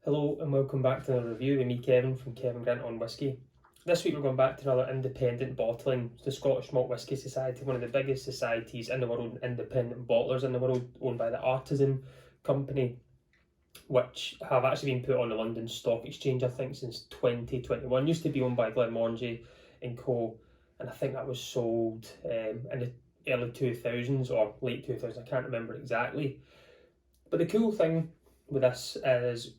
Hello and welcome back to another review with me, Kevin, from Kevin Grant on Whisky. This week we're going back to another independent bottling, the Scotch Malt Whisky Society, one of the biggest societies in the world, independent bottlers in the world, owned by the Artisan Company, which have actually been put on the London Stock Exchange, I think, since 2021. Used to be owned by Glenmorangie and Co, and I think that was sold in the early 2000s or late 2000s, I can't remember exactly. But the cool thing with this is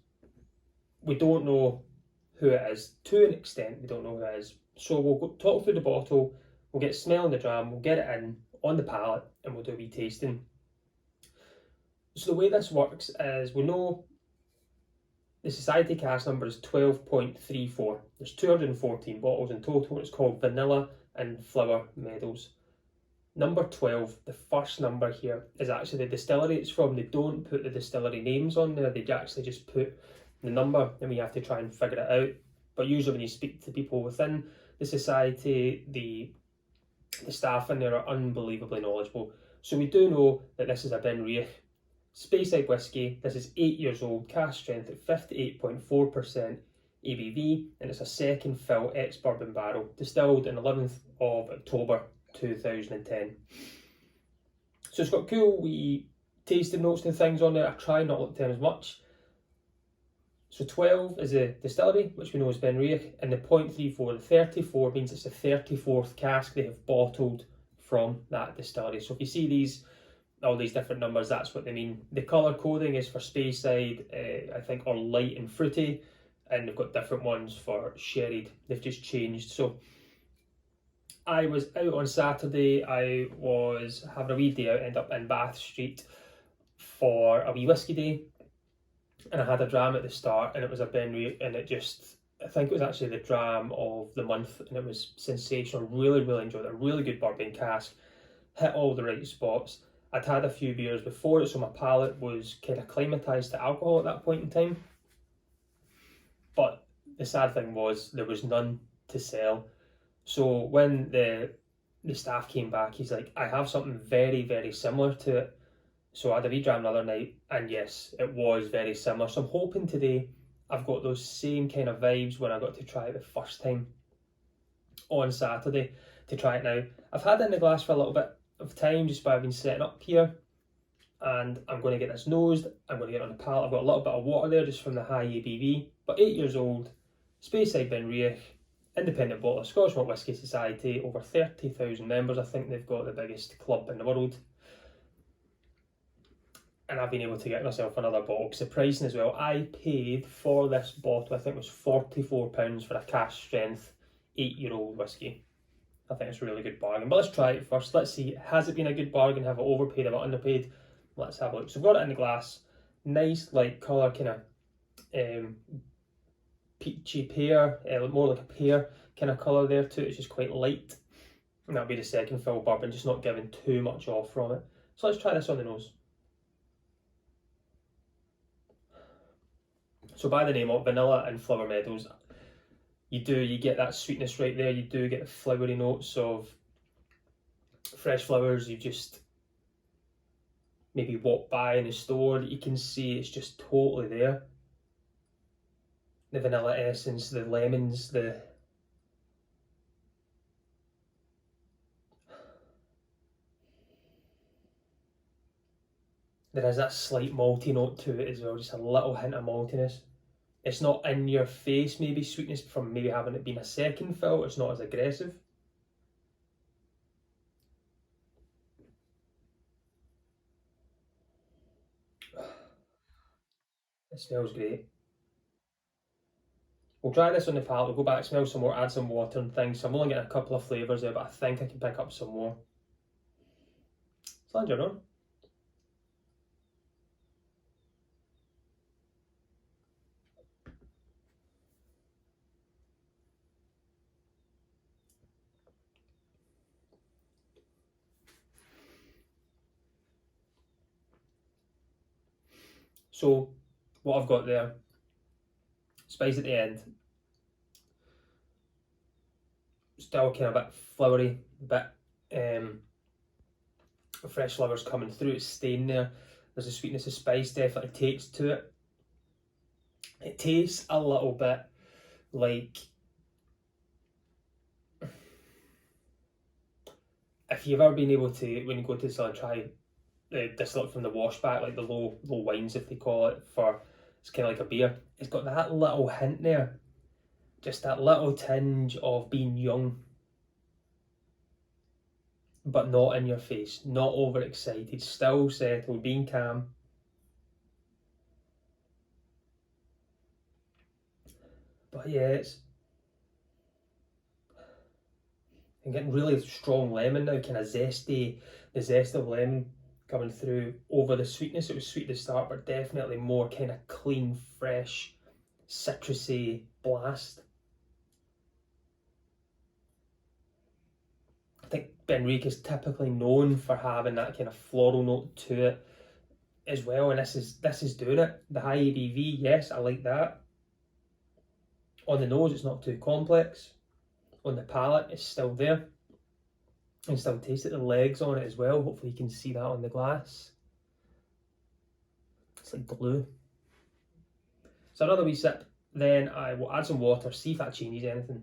we don't know who it is. To an extent, we don't know who it is. So we'll talk through the bottle, we'll get smell in the dram, we'll get it in on the palate, and we'll do a wee tasting. So the way this works is we know the society cask number is 12.34. There's 214 bottles in total. It's called Vanilla and Flower Meadows. Number 12, the first number here, is actually the distillery it's from. They don't put the distillery names on there, they actually just put the number, and we have to try and figure it out. But usually when you speak to people within the society, the staff in there are unbelievably knowledgeable. So we do know that this is a BenRiach Speyside whisky. This is 8 years old, cask strength at 58.4% ABV, and it's a second fill ex-bourbon barrel, distilled on 11th of October 2010. So it's got cool wee tasting notes and things on there. I try not to look down as much. So 12 is a distillery, which we know is BenRiach, and the 0.34, the 34 means it's the 34th cask they have bottled from that distillery. So if you see all these different numbers, that's what they mean. The colour coding is for Speyside, I think, or light and fruity, and they've got different ones for sherried. They've just changed. So I was out on Saturday, I was having a wee day out, ended up in Bath Street for a wee whisky day. And I had a dram at the start, and it was a BenRiach, and I think it was actually the dram of the month, and it was sensational. Really enjoyed it. A really good bourbon cask, hit all the right spots. I'd had a few beers before it, so my palate was kind of acclimatised to alcohol at that point in time. But the sad thing was there was none to sell. So when the staff came back, he's like, I have something very similar to it. So I had a wee dram the other night, and yes, it was very similar. So I'm hoping today I've got those same kind of vibes when I got to try it the first time on Saturday to try it now. I've had it in the glass for a little bit of time just by being setting up here, and I'm going to get this nosed, I'm going to get it on the palate. I've got a little bit of water there just from the high ABV, but 8 years old, Speyside BenRiach, independent bottler, Scotch Malt Whisky Society, over 30,000 members. I think they've got the biggest club in the world. And I've been able to get myself another bottle, because the pricing as well, I paid for this bottle, I think it was £44 for a cask strength 8-year-old whisky. I think it's a really good bargain. But let's try it first. Let's see, has it been a good bargain? Have I overpaid? Have I underpaid? Let's have a look. So I've got it in the glass. Nice light colour, kind of peachy pear, more like a pear kind of colour there too. It's just quite light. And that'll be the second fill bourbon, just not giving too much off from it. So let's try this on the nose. So by the name of Vanilla and Flower Meadows, you get that sweetness right there. You do get the flowery notes of fresh flowers. You just maybe walk by in a store that you can see it's just totally there. The vanilla essence, the lemons, there is that slight malty note to it as well, just a little hint of maltiness. It's not in your face, maybe sweetness from maybe having it been a second fill. It's not as aggressive. It smells great. We'll try this on the palate, we'll go back, smell some more, add some water and things. So I'm only getting a couple of flavours there, but I think I can pick up some more. Slide your on. So what I've got there, spice at the end, still kind of a bit flowery, a bit fresh flowers coming through, it's staying there. There's a sweetness of spice definitely takes to it. It tastes a little bit like, if you've ever been able to, when you go to sort of try distill it from the washback, like the low wines, if they call it, for it's kind of like a beer. It's got that little hint there, just that little tinge of being young, but not in your face, not overexcited, still settled, being calm. But yeah, I'm getting really strong lemon now, kind of zesty, the zest of lemon coming through over the sweetness. It was sweet at the start, but definitely more kind of clean, fresh, citrusy blast. I think BenRiach is typically known for having that kind of floral note to it as well, and this is doing it. The high ABV, yes, I like that. On the nose, it's not too complex. On the palate, it's still there. You can still taste it, the legs on it as well. Hopefully you can see that on the glass. It's like glue. So another wee sip, then I will add some water, see if that changes anything.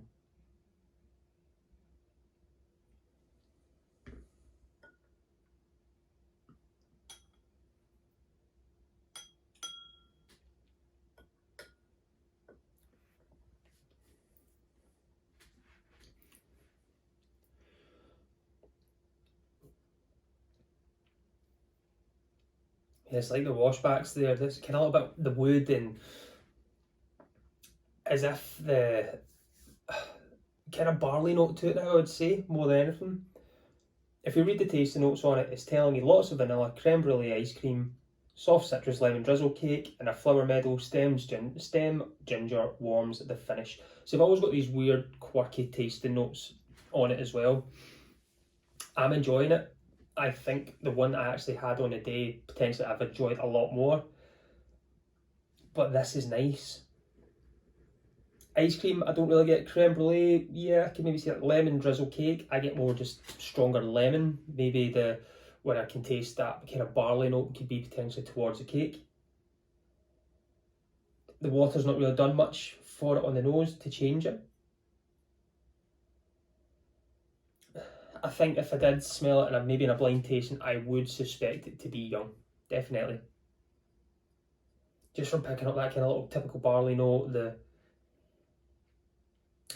Yeah, it's like the washbacks there. There's kind of a little bit the wood, and as if the kind of barley note to it now, I would say, more than anything. If you read the tasting notes on it, it's telling you lots of vanilla, creme brulee ice cream, soft citrus lemon drizzle cake, and a flower meadow stem ginger warms the finish. So I've always got these weird, quirky tasting notes on it as well. I'm enjoying it. I think the one I actually had on a day, potentially I've enjoyed a lot more. But this is nice. Ice cream, I don't really get. Creme brulee, yeah, I can maybe see like lemon drizzle cake. I get more just stronger lemon. Maybe when I can taste that kind of barley note could be potentially towards the cake. The water's not really done much for it on the nose to change it. I think if I did smell it and maybe in a blind tasting, I would suspect it to be young, definitely. Just from picking up that kind of little typical barley note,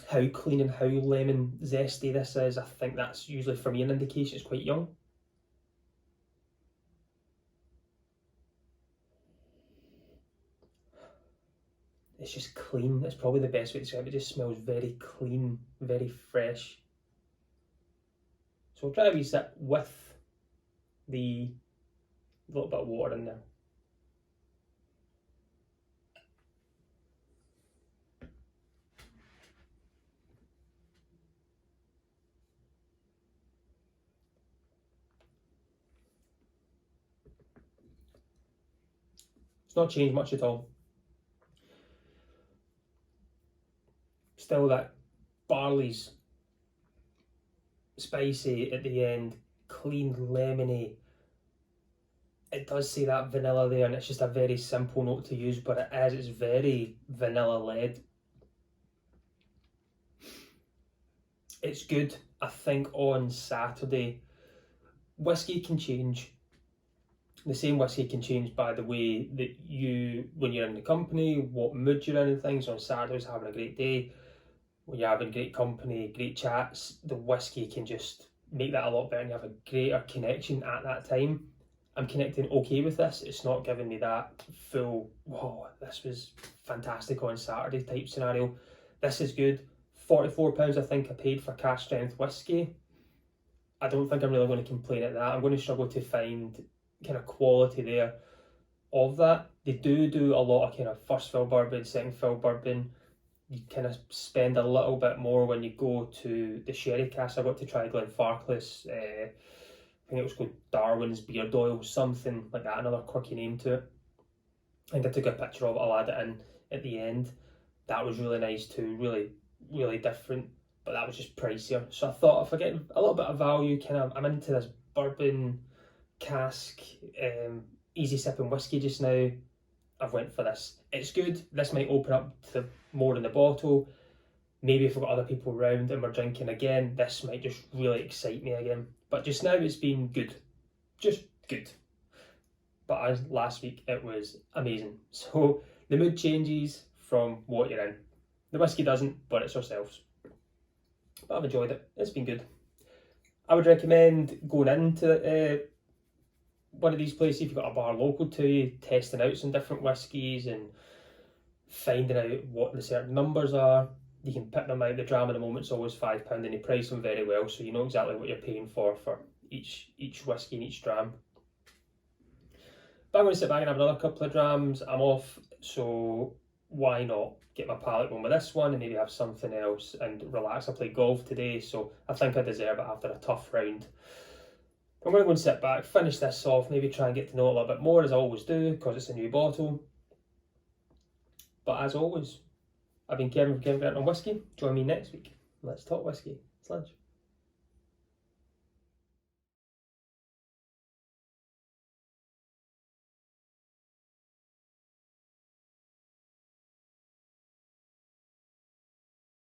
how clean and how lemon zesty this is, I think that's usually for me an indication it's quite young. It's just clean. It's probably the best way to describe it. It just smells very clean, very fresh. So we'll try a wee sip with the little bit of water in there. It's not changed much at all. Still that barley's spicy at the end, clean, lemony. It does say that vanilla there, and it's just a very simple note to use, but it's very vanilla led. It's good. I think on Saturday, whiskey can change. The same whiskey can change by the way that when you're in the company, what mood you're in and things. On Saturdays, having a great day, when you're having great company, great chats, the whiskey can just make that a lot better and you have a greater connection at that time. I'm connecting okay with this. It's not giving me that full, whoa, this was fantastic on Saturday type scenario. This is good. £44 I think I paid for cask strength whiskey. I don't think I'm really going to complain at that. I'm going to struggle to find kind of quality there of that. They do a lot of kind of first fill bourbon, second fill bourbon. You kind of spend a little bit more when you go to the sherry cask. I got to try Glenfarclas, I think it was called Darwin's Beard Oil, something like that, another quirky name to it. I think I took a picture of it, I'll add it in at the end. That was really nice too, really different, but that was just pricier. So I thought if I get a little bit of value, I'm into this bourbon cask, easy sipping whiskey just now. I've went for this. It's good. This might open up to more in the bottle. Maybe if we've got other people around and we're drinking again, this might just really excite me again. But just now it's been good. Just good. But as last week, it was amazing. So the mood changes from what you're in. The whiskey doesn't, but it's ourselves. But I've enjoyed it. It's been good. I would recommend going into one of these places if you've got a bar local to you, testing out some different whiskies and finding out what the certain numbers are. You can pick them out. The dram at the moment is always £5 and they price them very well, so you know exactly what you're paying for each whiskey and each dram. But I'm going to sit back and have another couple of drams. I'm off, so why not get my palate going with this one and maybe have something else and relax. I played golf today, so I think I deserve it after a tough round. I'm going to go and sit back, finish this off, maybe try and get to know it a little bit more as I always do because it's a new bottle. But as always, I've been Kevin from Kevin Grant on Whiskey. Join me next week. Let's talk whiskey. It's lunch.